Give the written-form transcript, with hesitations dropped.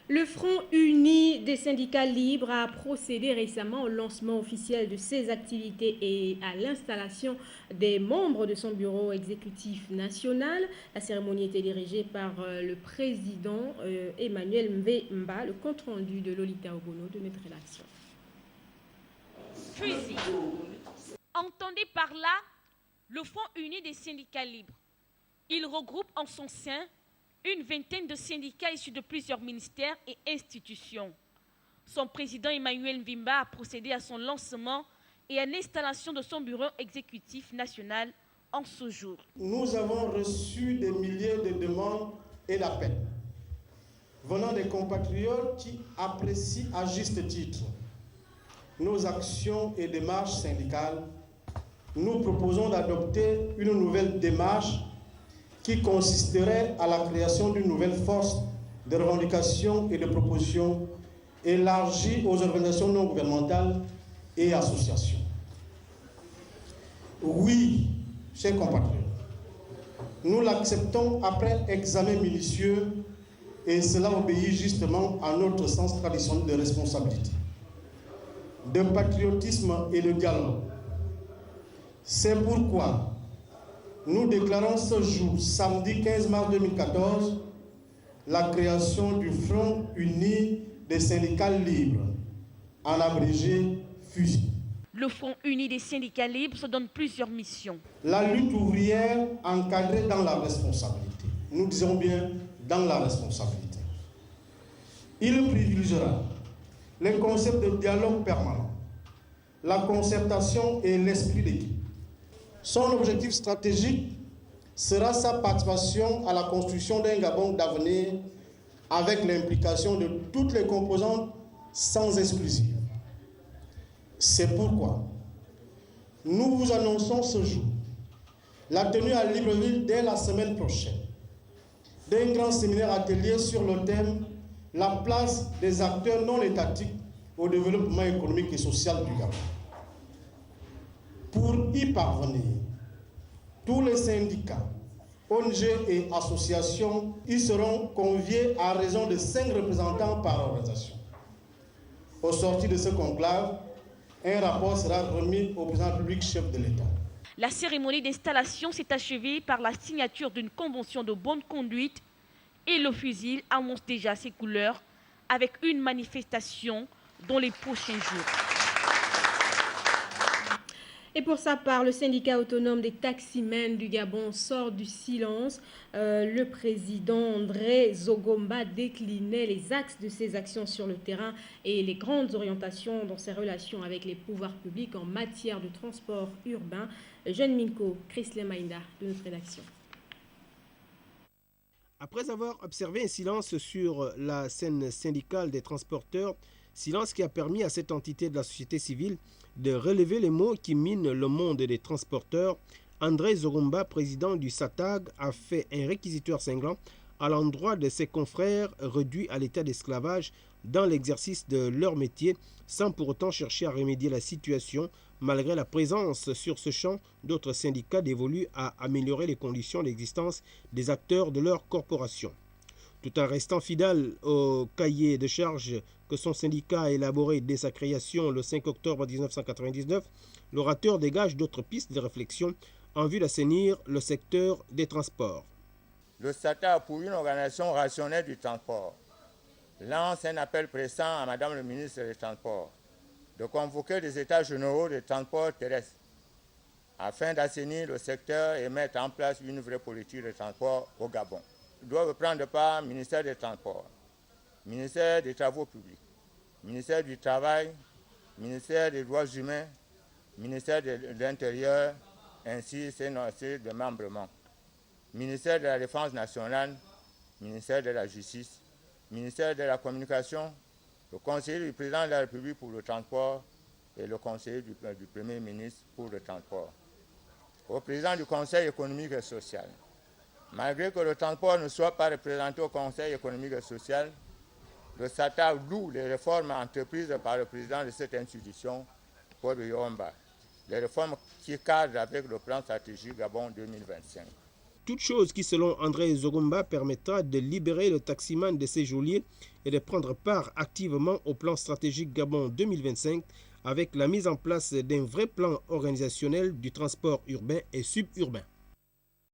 Le Front uni des syndicats libres a procédé récemment au lancement officiel de ses activités et à l'installation des membres de son bureau exécutif national. La cérémonie était dirigée par le président Emmanuel Mba. Le compte-rendu de Lolita Obono de notre rédaction. Fusil. Entendez par là le Front uni des syndicats libres. Il regroupe en son sein une vingtaine de syndicats issus de plusieurs ministères et institutions. Son président Emmanuel Mvimba a procédé à son lancement et à l'installation de son bureau exécutif national en ce jour. Nous avons reçu des milliers de demandes et d'appels venant des compatriotes qui apprécient à juste titre nos actions et démarches syndicales. Nous proposons d'adopter une nouvelle démarche qui consisterait à la création d'une nouvelle force de revendication et de propositions élargie aux organisations non gouvernementales et associations. Oui, chers compatriotes, nous l'acceptons après examen minutieux et cela obéit justement à notre sens traditionnel de responsabilité, de patriotisme et de dialogue. C'est pourquoi nous déclarons ce jour, samedi 15 mars 2014, la création du Front uni des syndicats libres, en abrégé FUSI. Le Front uni des syndicats libres se donne plusieurs missions. La lutte ouvrière encadrée dans la responsabilité. Nous disons bien dans la responsabilité. Il privilégiera les concepts de dialogue permanent, la concertation et l'esprit d'équipe. Son objectif stratégique sera sa participation à la construction d'un Gabon d'avenir avec l'implication de toutes les composantes sans exclusive. C'est pourquoi nous vous annonçons ce jour la tenue à Libreville dès la semaine prochaine d'un grand séminaire atelier sur le thème « La place des acteurs non étatiques au développement économique et social du Gabon ». Pour y parvenir, tous les syndicats, ONG et associations y seront conviés à raison de 5 représentants par organisation. Au sortir de ce conclave, un rapport sera remis au président public chef de l'État. La cérémonie d'installation s'est achevée par la signature d'une convention de bonne conduite et le fusil annonce déjà ses couleurs avec une manifestation dans les prochains jours. Et pour sa part, le syndicat autonome des taximens du Gabon sort du silence. Le président André Zogomba déclinait les axes de ses actions sur le terrain et les grandes orientations dans ses relations avec les pouvoirs publics en matière de transport urbain. Jeanne Minko, Chris Lemaïnda de notre rédaction. Après avoir observé un silence sur la scène syndicale des transporteurs, silence qui a permis à cette entité de la société civile de relever les mots qui minent le monde des transporteurs, André Zogomba, président du SATAG, a fait un réquisitoire cinglant à l'endroit de ses confrères réduits à l'état d'esclavage dans l'exercice de leur métier, sans pour autant chercher à remédier la situation, malgré la présence sur ce champ d'autres syndicats dévolus à améliorer les conditions d'existence des acteurs de leur corporation. Tout en restant fidèle au cahier de charges que son syndicat a élaboré dès sa création le 5 octobre 1999, l'orateur dégage d'autres pistes de réflexion en vue d'assainir le secteur des transports. Le SATA a pour une organisation rationnelle du transport lance un appel pressant à Madame le ministre des Transports de convoquer des états généraux des transports terrestres afin d'assainir le secteur et mettre en place une vraie politique de transport au Gabon. Doivent prendre part ministère des Transports, ministère des Travaux publics, ministère du Travail, ministère des Droits humains, ministère de l'Intérieur, ainsi ses démembrements, ministère de la Défense nationale, ministère de la Justice, ministère de la Communication, le conseiller du président de la République pour le transport et le conseiller du Premier ministre pour le transport. Au président du Conseil économique et social, malgré que le transport ne soit pas représenté au Conseil économique et social, le SATA loue les réformes entreprises par le président de cette institution, Paul Yomba, les réformes qui cadrent avec le plan stratégique Gabon 2025. Toute chose qui, selon André Zogomba, permettra de libérer le taximan de ses geôliers et de prendre part activement au plan stratégique Gabon 2025 avec la mise en place d'un vrai plan organisationnel du transport urbain et suburbain.